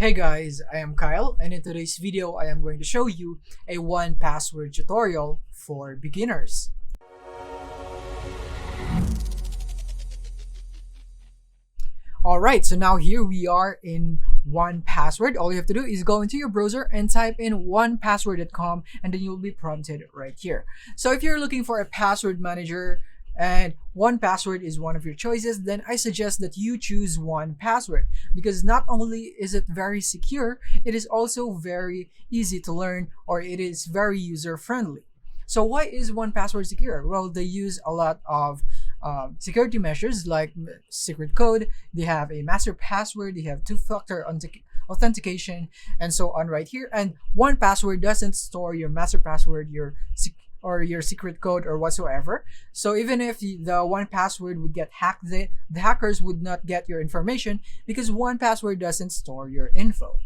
Hey guys, I am Kyle, and in today's video I am going to show you a 1Password tutorial for beginners. Alright, so now here we are in 1Password. All you have to do is go into your browser and type in 1password.com, and then you'll be prompted right here. So if you're looking for a password manager and 1Password is one of your choices, then I suggest that you choose 1Password, because not only is it very secure, it is also very easy to learn, or it is very user friendly. So why is 1Password secure? Well, they use a lot of security measures like secret code. They have a master password, they have two-factor authentication, and so on right here. And 1Password doesn't store your master password, your secret code or whatsoever. So even if the 1Password would get hacked, the hackers would not get your information because 1Password doesn't store your info.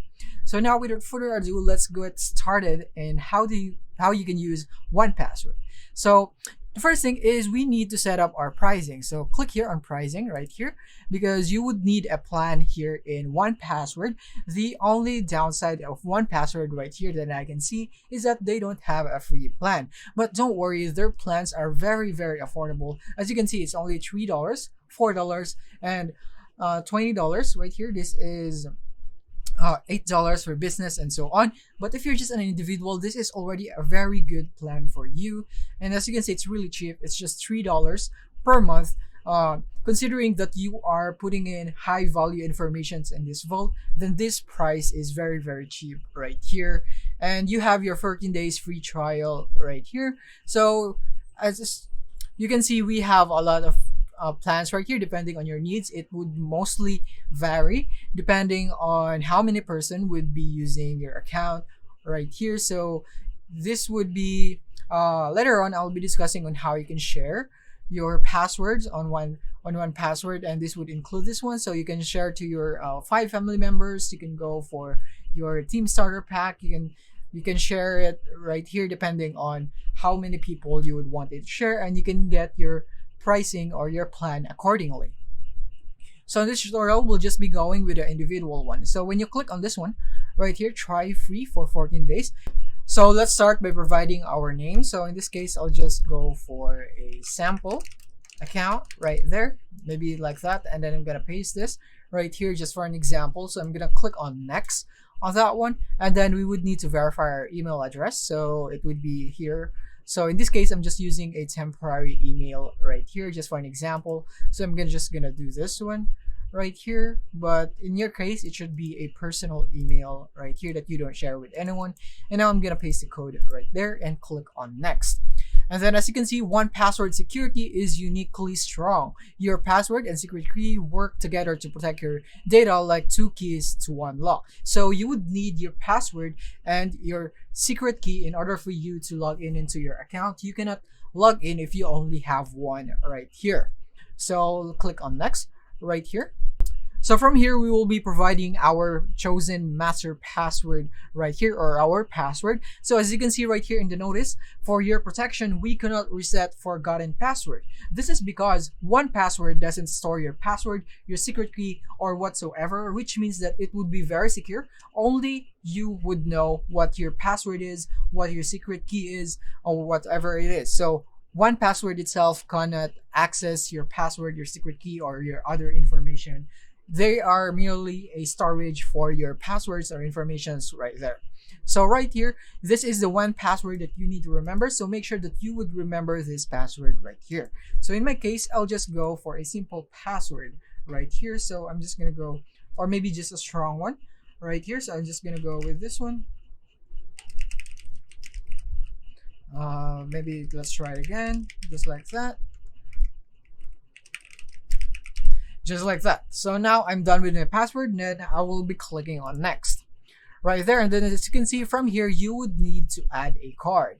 So now without further ado, let's get started in how you can use 1Password. So the first thing is we need to set up our pricing. So click here on pricing right here, because you would need a plan here in 1Password. The only downside of 1Password right here that I can see is that they don't have a free plan. But don't worry, their plans are very, very affordable. As you can see, it's only $3, $4, and $20 right here. This is $8 for business and so on. But if you're just an individual, this is already a very good plan for you. And as you can see, it's really cheap. It's just $3 per month. Considering that you are putting in high value informations in this vault, then this price is very, very cheap right here. And you have your 14 days free trial right here. So as you can see, we have a lot of plans right here. Depending on your needs, it would mostly vary depending on how many person would be using your account right here. So this would be later on I'll be discussing on how you can share your passwords on 1Password, and this would include this one. So you can share to your 5 family members. You can go for your team starter pack. You can share it right here depending on how many people you would want it to share, and you can get your pricing or your plan accordingly. So in this tutorial, we'll just be going with the individual one. So when you click on this one right here, try free for 14 days. So let's start by providing our name. So in this case, I'll just go for a sample account right there, maybe like that. And then I'm gonna paste this right here just for an example. So I'm gonna click on next on that one. And then we would need to verify our email address. So it would be here. So in this case, I'm just using a temporary email right here just for an example. So I'm just gonna do this one right here, but in your case, it should be a personal email right here that you don't share with anyone. And now I'm gonna paste the code right there and click on next. And then as you can see, 1Password security is uniquely strong. Your password and secret key work together to protect your data like two keys to one lock. So you would need your password and your secret key in order for you to log in into your account. You cannot log in if you only have one right here. So click on next right here. So from here, we will be providing our chosen master password right here, or our password. So as you can see right here in the notice, for your protection, we cannot reset forgotten password. This is because 1Password doesn't store your password, your secret key, or whatsoever, which means that it would be very secure. Only you would know what your password is, what your secret key is, or whatever it is. So 1Password itself cannot access your password, your secret key, or your other information. They are merely a storage for your passwords or informations right there. So right here, this is the 1Password that you need to remember. So make sure that you would remember this password right here. So in my case, I'll just go for a simple password right here. So I'm just gonna go, or maybe just a strong one right here. So I'm just gonna go with this one. Maybe let's try it again, just like that. Just like that. So now I'm done with my password, and then I will be clicking on next right there. And then as you can see from here, you would need to add a card.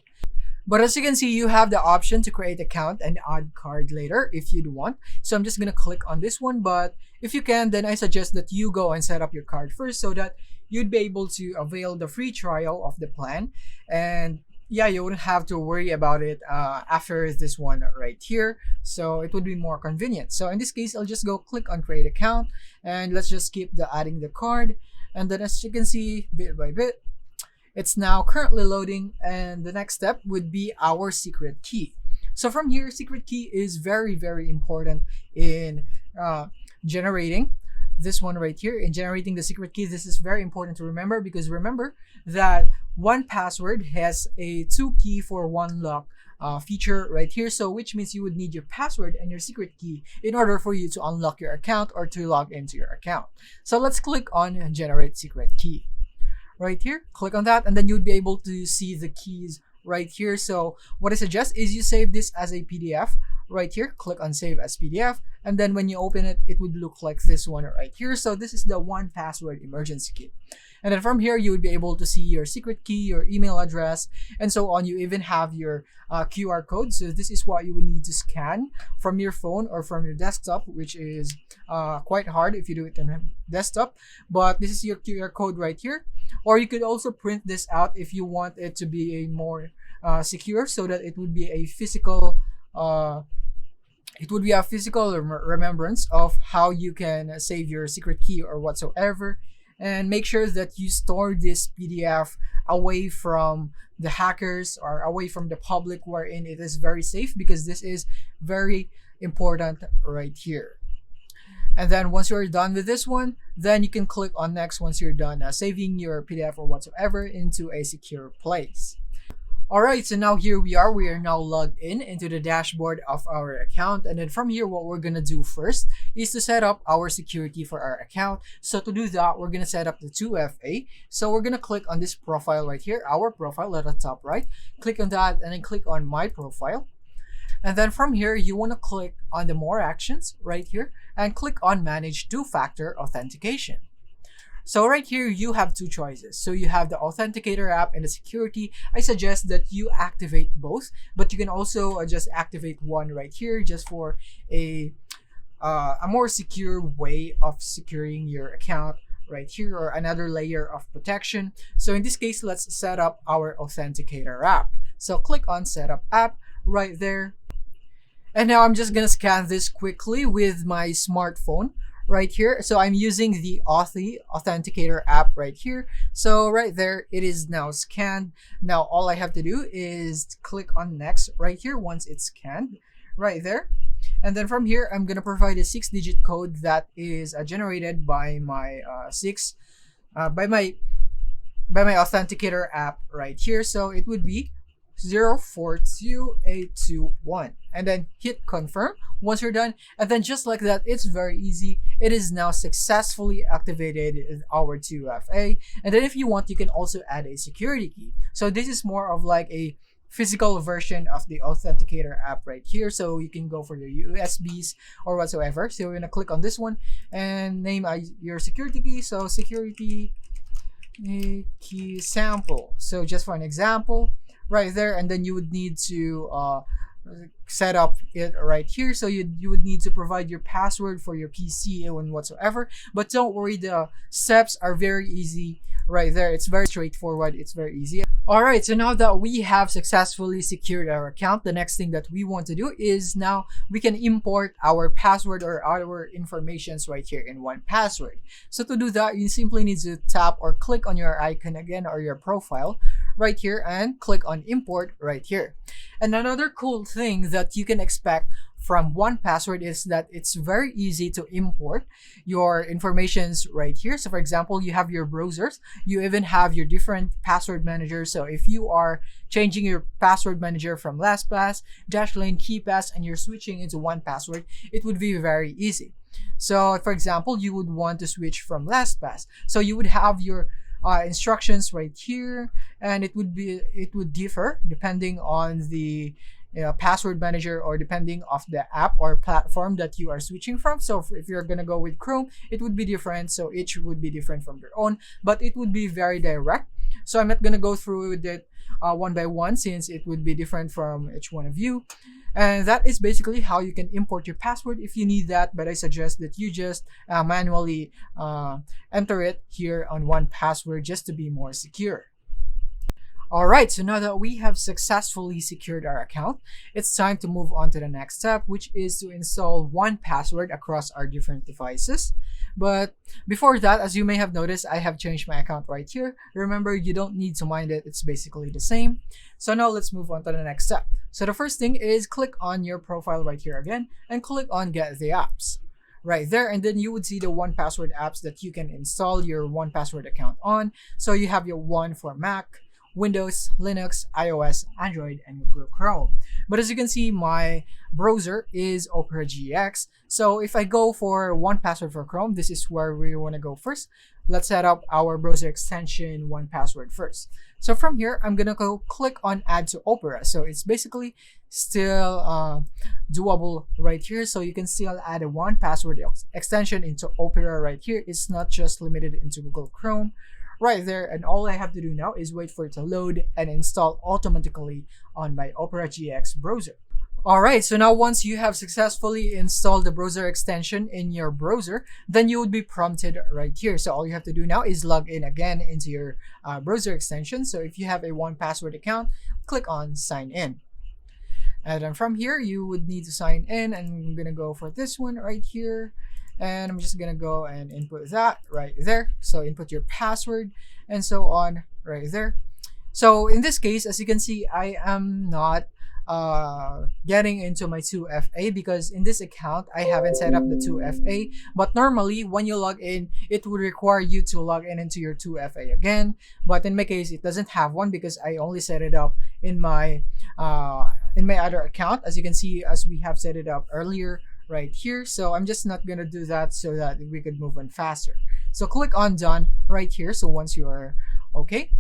But as you can see, you have the option to create account and add card later if you'd want. So I'm just gonna click on this one, but if you can, then I suggest that you go and set up your card first so that you'd be able to avail the free trial of the plan. And yeah, you wouldn't have to worry about it after this one right here. So it would be more convenient. So in this case, I'll just go click on create account, and let's just keep adding the card. And then as you can see, bit by bit, it's now currently loading, and the next step would be our secret key. So from here, secret key is very, very important in generating this one right here. In generating the secret key, this is very important to remember, because remember that 1Password has a 2 key for 1 lock feature right here. So which means you would need your password and your secret key in order for you to unlock your account or to log into your account. So let's click on generate secret key right here. Click on that, and then you'd be able to see the keys right here. So what I suggest is you save this as a PDF right here. Click on save as PDF, and then when you open it, it would look like this one right here. So this is the 1Password emergency kit. And then from here, you would be able to see your secret key, your email address, and so on. You even have your QR code. So this is what you would need to scan from your phone or from your desktop, which is quite hard if you do it on a desktop. But this is your QR code right here. Or you could also print this out if you want it to be a more secure, so that it would be a physical remembrance of how you can save your secret key or whatsoever. And make sure that you store this PDF away from the hackers or away from the public, wherein it is very safe, because this is very important right here. And then once you're done with this one, then you can click on next once you're done saving your PDF or whatsoever into a secure place. Alright, so now here we are now logged into the dashboard of our account. And then from here, what we're gonna do first is to set up our security for our account. So to do that, we're gonna set up the 2FA. So we're gonna click on this profile right here, our profile at the top right. Click on that, and then click on my profile. And then from here, you want to click on the more actions right here and click on manage 2-factor authentication. So right here, you have 2 choices. So you have the Authenticator app and the security. I suggest that you activate both, but you can also just activate one right here just for a more secure way of securing your account right here, or another layer of protection. So in this case, let's set up our Authenticator app. So click on setup app right there. And now I'm just gonna scan this quickly with my smartphone right here. So I'm using the Authenticator app right here. So right there, it is now scanned. Now all I have to do is click on next right here once it's scanned right there. And then from here, I'm gonna provide a 6-digit code that is generated by my by my Authenticator app right here. So it would be 042821, and then hit confirm once you're done. And then just like that, it's very easy. It is now successfully activated in our 2FA. And then if you want, you can also add a security key. So this is more of like a physical version of the Authenticator app right here. So you can go for your USBs or whatsoever. So you're gonna click on this one and name your security key. So security key sample. So just for an example right there. And then you would need to set up it right here. So you would need to provide your password for your PC and whatsoever. But don't worry, the steps are very easy right there. It's very straightforward. It's very easy. All right, so now that we have successfully secured our account, the next thing that we want to do is now we can import our password or our informations right here in 1Password. So to do that, you simply need to tap or click on your icon again or your profile right here and click on import right here. And another cool thing that you can expect from 1Password is that it's very easy to import your informations right here. So for example, you have your browsers, you even have your different password managers. So if you are changing your password manager from LastPass, Dashlane, KeePass, and you're switching into 1Password, it would be very easy. So for example, you would want to switch from LastPass. So you would have your instructions right here, and it would differ depending on the password manager or depending of the app or platform that you are switching from. So if you're gonna go with Chrome, it would be different. So each would be different from their own, but it would be very direct. So I'm not gonna go through with it one by one, since it would be different from each one of you. And that is basically how you can import your password if you need that. But I suggest that you just manually enter it here on 1Password just to be more secure. Alright, so now that we have successfully secured our account, it's time to move on to the next step, which is to install 1Password across our different devices. But before that, as you may have noticed, I have changed my account right here. Remember, you don't need to mind it, it's basically the same. So now let's move on to the next step. So the first thing is click on your profile right here again and click on Get the Apps right there, and then you would see the 1Password apps that you can install your 1Password account on. So you have your one for Mac, Windows, Linux, iOS, Android, and Google Chrome. But as you can see, my browser is Opera GX. So if I go for 1Password for Chrome, this is where we want to go first. Let's set up our browser extension 1Password first. So from here, I'm going to go click on Add to Opera. So it's basically still doable right here. So you can still add a 1Password extension into Opera right here. It's not just limited into Google Chrome right there, and all I have to do now is wait for it to load and install automatically on my Opera GX browser. Alright, so now once you have successfully installed the browser extension in your browser, then you would be prompted right here. So all you have to do now is log in again into your browser extension. So if you have a 1Password account, click on sign in. And then from here, you would need to sign in, and I'm going to go for this one right here. And I'm just going to go and input that right there. So input your password and so on right there. So in this case, as you can see, I am not getting into my 2FA because in this account, I haven't set up the 2FA. But normally, when you log in, it would require you to log in into your 2FA again. But in my case, it doesn't have one because I only set it up in my other account. As you can see, as we have set it up earlier right here. So I'm just not going to do that so that we could move on faster. So click on done right here. So once you are okay,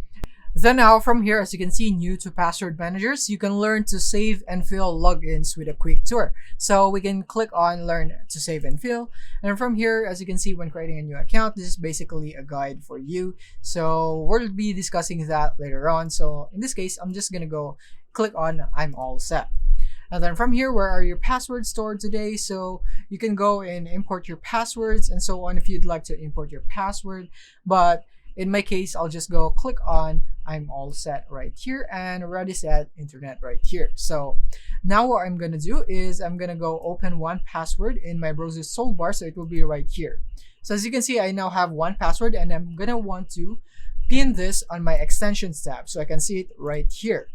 then now from here, as you can see, new to password managers, you can learn to save and fill logins with a quick tour. So we can click on learn to save and fill. And from here, as you can see, when creating a new account, this is basically a guide for you. So we'll be discussing that later on. So in this case, I'm just going to go click on I'm all set. And then from here, where are your passwords stored today? So you can go and import your passwords and so on if you'd like to import your password. But in my case, I'll just go click on I'm all set right here and ready set internet right here. So now what I'm going to do is I'm going to go open 1Password in my browser's toolbar. So it will be right here. So as you can see, I now have 1Password and I'm going to want to pin this on my extensions tab so I can see it right here.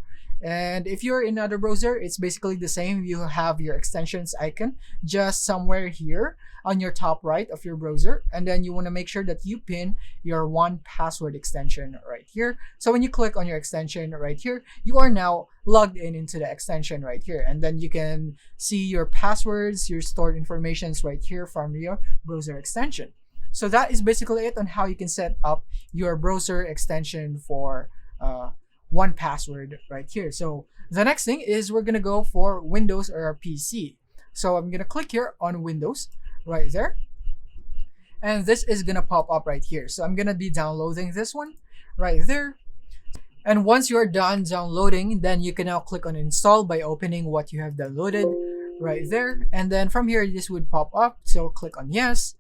And if you're in another browser, it's basically the same. You have your extensions icon just somewhere here on your top right of your browser. And then you want to make sure that you pin your 1Password extension right here. So when you click on your extension right here, you are now logged in into the extension right here. And then you can see your passwords, your stored informations right here from your browser extension. So that is basically it on how you can set up your browser extension for 1Password right here. So the next thing is we're gonna go for Windows or our PC. So I'm gonna click here on Windows right there, and this is gonna pop up right here. So I'm gonna be downloading this one right there. And once you're done downloading, then you can now click on install by opening what you have downloaded right there. And then from here, this would pop up. So click on yes.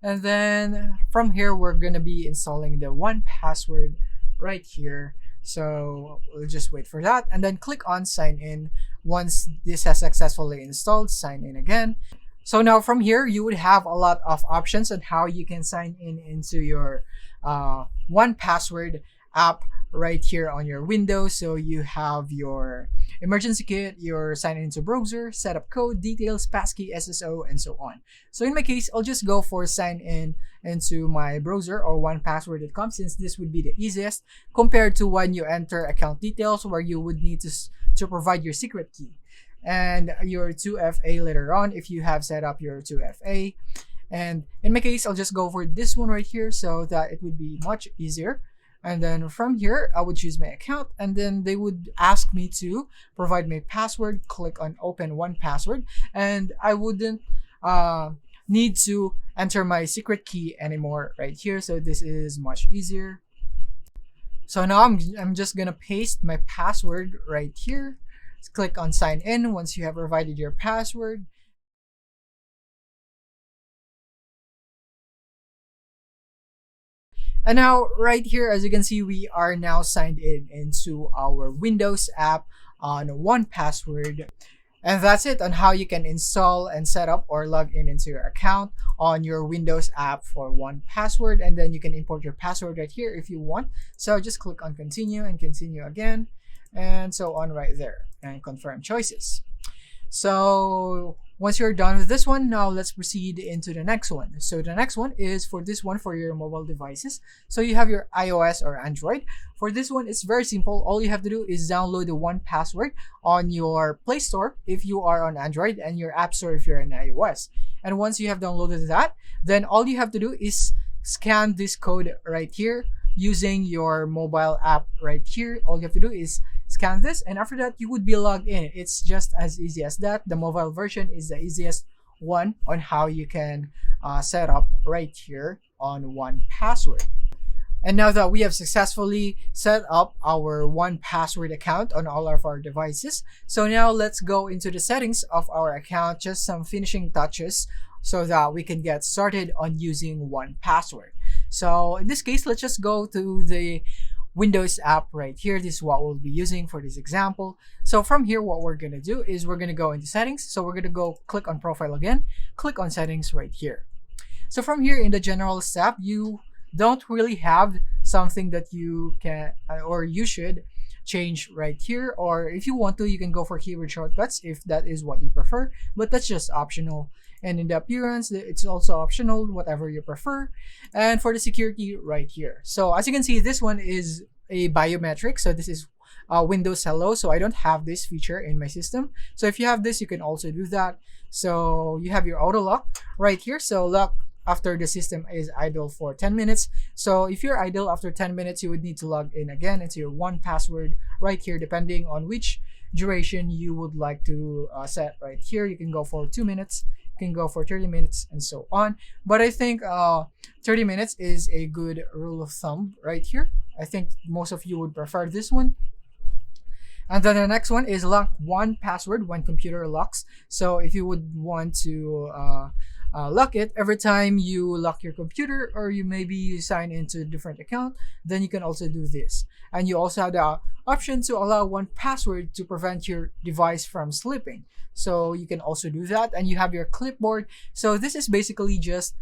And then from here, we're gonna be installing the 1Password right here. So we'll just wait for that and then click on sign in. Once this has successfully installed, sign in again. So now from here, you would have a lot of options on how you can sign in into your 1Password app right here on your Windows. So you have your emergency kit, your sign into browser, setup code, details, passkey, SSO, and so on. So in my case, I'll just go for sign in into my browser or 1Password.com since this would be the easiest compared to when you enter account details where you would need to provide your secret key and your 2FA later on if you have set up your 2FA. And in my case, I'll just go for this one right here so that it would be much easier. And then from here, I would choose my account and then they would ask me to provide my password, click on open 1Password, and I wouldn't need to enter my secret key anymore right here. So this is much easier. So now I'm just gonna paste my password right here. Let's click on sign in once you have provided your password. And now right here, as you can see, we are now signed in into our Windows app on 1Password. And that's it on how you can install and set up or log in into your account on your Windows app for 1Password. And then you can import your password right here if you want. So just click on continue and continue again, and so on right there, and confirm choices. So once you're done with this one, now let's proceed into the next one. So the next one is for this one for your mobile devices. So you have your iOS or Android. For this one, it's very simple. All you have to do is download the 1Password on your Play Store if you are on Android, and your App Store if you're on iOS. And once you have downloaded that, then all you have to do is scan this code right here using your mobile app right here. All you have to do is scan this, and after that you would be logged in. It's just as easy as that. The mobile version is the easiest one on how you can set up right here on 1Password. And now that we have successfully set up our 1Password account on all of our devices, so now let's go into the settings of our account, just some finishing touches so that we can get started on using 1Password. So in this case, let's just go to the Windows app right here. This is what we'll be using for this example. So from here, what we're going to do is we're going to go into settings. So we're going to go click on profile again, click on settings right here. So from here in the general tab, you don't really have something that you can or you should change right here, or if you want to, you can go for keyboard shortcuts if that is what you prefer, but that's just optional. And in the appearance, it's also optional, whatever you prefer. And for the security right here, so as you can see, this one is a biometric. So this is Windows Hello, so I don't have this feature in my system. So if you have this, you can also do that. So you have your auto lock right here, so lock after the system is idle for 10 minutes. So if you're idle after 10 minutes, you would need to log in again into your 1Password right here, depending on which duration you would like to set right here. You can go for 2 minutes, you can go for 30 minutes, and so on. But I think 30 minutes is a good rule of thumb right here. I think most of you would prefer this one. And then the next one is lock 1Password when computer locks. So if you would want to lock it every time you lock your computer, or you maybe sign into a different account, then you can also do this. And you also have the option to allow 1Password to prevent your device from slipping. So you can also do that. And you have your clipboard. So this is basically just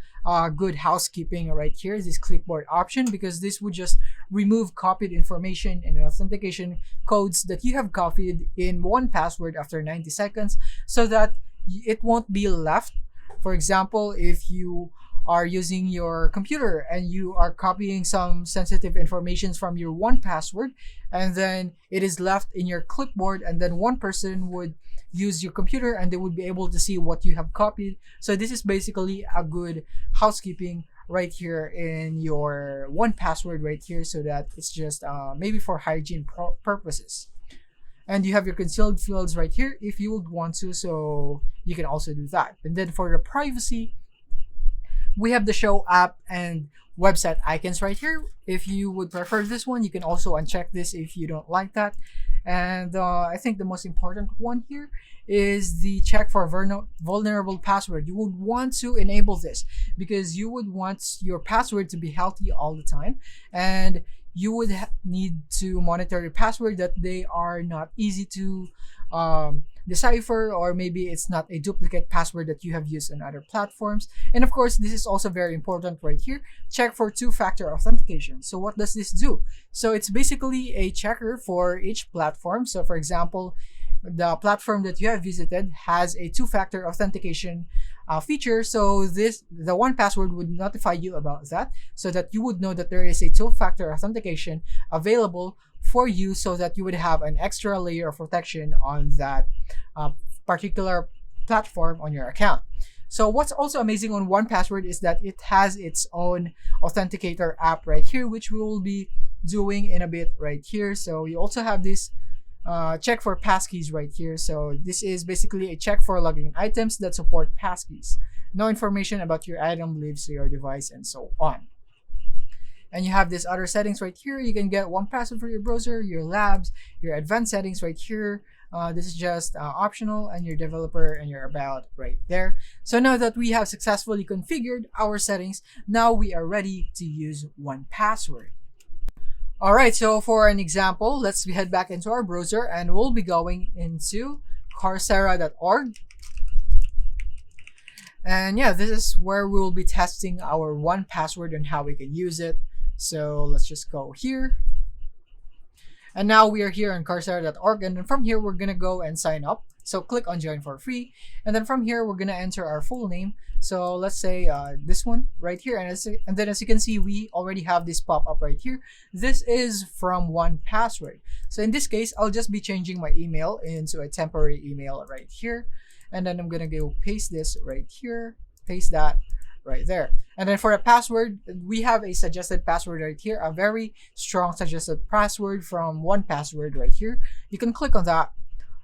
good housekeeping right here, this clipboard option, because this would just remove copied information and authentication codes that you have copied in 1Password after 90 seconds so that it won't be left. For example, if you are using your computer and you are copying some sensitive information from your 1Password, and then it is left in your clipboard, and then one person would use your computer and they would be able to see what you have copied. So this is basically a good housekeeping right here in your 1Password right here, so that it's just maybe for hygiene purposes. And you have your concealed fields right here if you would want to, so you can also do that. And then for the privacy, we have the show app and website icons right here. If you would prefer this one, you can also uncheck this if you don't like that. And I think the most important one here is the check for vulnerable password. You would want to enable this because you would want your password to be healthy all the time, and you would need to monitor your password that they are not easy to decipher, or maybe it's not a duplicate password that you have used on other platforms. And of course, this is also very important right here. Check for two-factor authentication. So what does this do? So it's basically a checker for each platform. So for example, the platform that you have visited has a two-factor authentication feature. So the 1Password would notify you about that, so that you would know that there is a two-factor authentication available for you, so that you would have an extra layer of protection on that particular platform on your account. So what's also amazing on 1Password is that it has its own Authenticator app right here, which we will be doing in a bit right here. So you also have this check for passkeys right here. So this is basically a check for logging items that support passkeys. No information about your item leaves your device, and so on. And you have this other settings right here. You can get 1Password for your browser, your labs, your advanced settings right here, This is just optional, and your developer and your about right there. So now that we have successfully configured our settings, now we are ready to use 1Password. All right, so for an example, let's head back into our browser and we'll be going into coursera.org. And yeah, this is where we'll be testing our 1Password and how we can use it. So let's just go here. And now we are here on coursera.org, and then from here we're gonna go and sign up. So click on join for free, and then from here we're gonna enter our full name. So let's say this one right here, and then as you can see, we already have this pop-up right here. This is from 1Password. So in this case, I'll just be changing my email into a temporary email right here, and then I'm gonna go paste this right here, paste that right there. And then for the password, we have a suggested password right here, a very strong suggested password from 1Password right here. You can click on that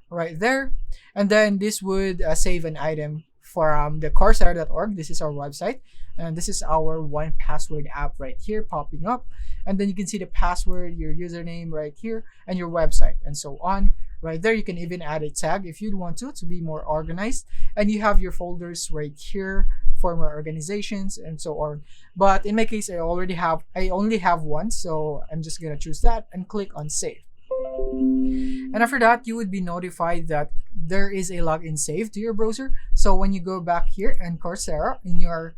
right there, and then this would save an item from the coursera.org. This is our website, and this is our 1Password app right here popping up. And then you can see the password, your username right here, and your website, and so on. Right there, you can even add a tag if you'd want to be more organized. And you have your folders right here for more organizations and so on. But in my case, I only have one, so I'm just gonna choose that and click on save. And after that, you would be notified that there is a login saved to your browser. So when you go back here in Coursera, in your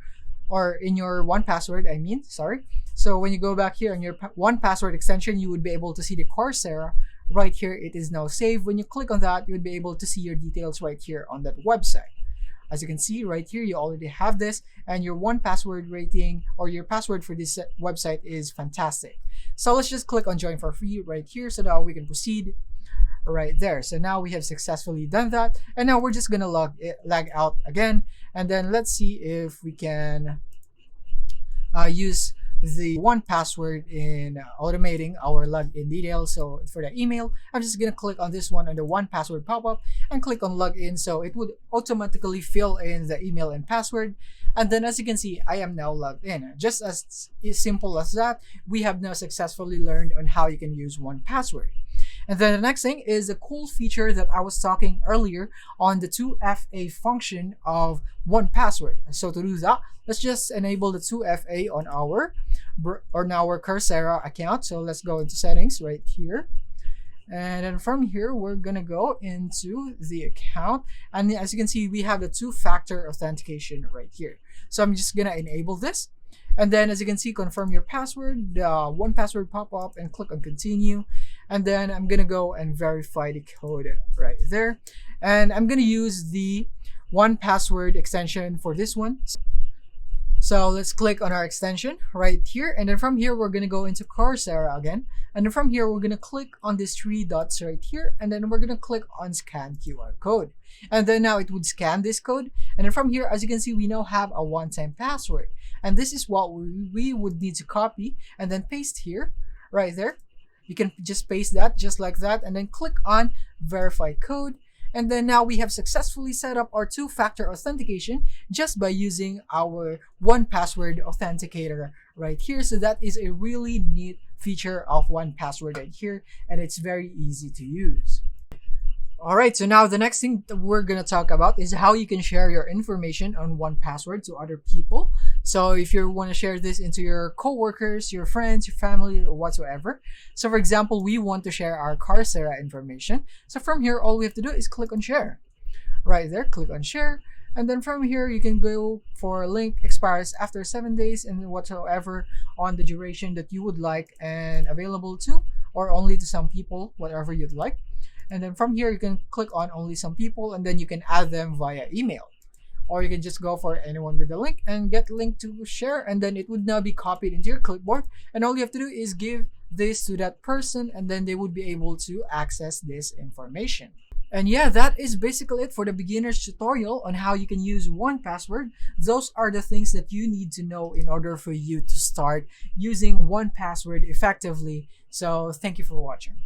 1Password, I mean, sorry. So when you go back here on your 1Password extension, you would be able to see the Coursera right here. It is now saved. When you click on that, you would be able to see your details right here on that website. As you can see right here, you already have this, and your 1Password rating or your password for this website is fantastic. So let's just click on join for free right here, so now we can proceed right there. So now we have successfully done that, and now we're just gonna log out again, and then let's see if we can use the 1Password in automating our login details. So for the email, I'm just gonna click on this one on the 1Password pop-up and click on login, so it would automatically fill in the email and password. And then as you can see, I am now logged in. Just as simple as that, we have now successfully learned on how you can use 1Password. And then the next thing is a cool feature that I was talking earlier on the 2FA function of 1Password. So to do that, let's just enable the 2FA on our Coursera account. So let's go into settings right here. And then from here, we're gonna go into the account. And as you can see, we have the 2-factor authentication right here. So I'm just gonna enable this. And then as you can see, confirm your password, the 1Password pop-up, and click on continue. And then I'm gonna go and verify the code right there. And I'm gonna use the 1Password extension for this one. So let's click on our extension right here. And then from here, we're gonna go into Coursera again. And then from here, we're gonna click on these 3 dots right here. And then we're gonna click on scan QR code. And then now it would scan this code. And then from here, as you can see, we now have a one-time password. And this is what we would need to copy and then paste here, right there. You can just paste that just like that, and then click on verify code. And then now we have successfully set up our 2-factor authentication just by using our 1Password authenticator right here. So that is a really neat feature of 1Password right here, and it's very easy to use. All right, so now the next thing that we're going to talk about is how you can share your information on 1Password to other people. So if you want to share this into your coworkers, your friends, your family, or whatsoever. So for example, we want to share our Coursera information. So from here, all we have to do is click on share. Right there, click on share. And then from here, you can go for link expires after 7 days and whatsoever on the duration that you would like and available to, or only to some people, whatever you'd like. And then from here, you can click on only some people, and then you can add them via email. Or you can just go for anyone with the link and get link to share, and then it would now be copied into your clipboard. And all you have to do is give this to that person, and then they would be able to access this information. And yeah, that is basically it for the beginner's tutorial on how you can use 1Password. Those are the things that you need to know in order for you to start using 1Password effectively. So thank you for watching.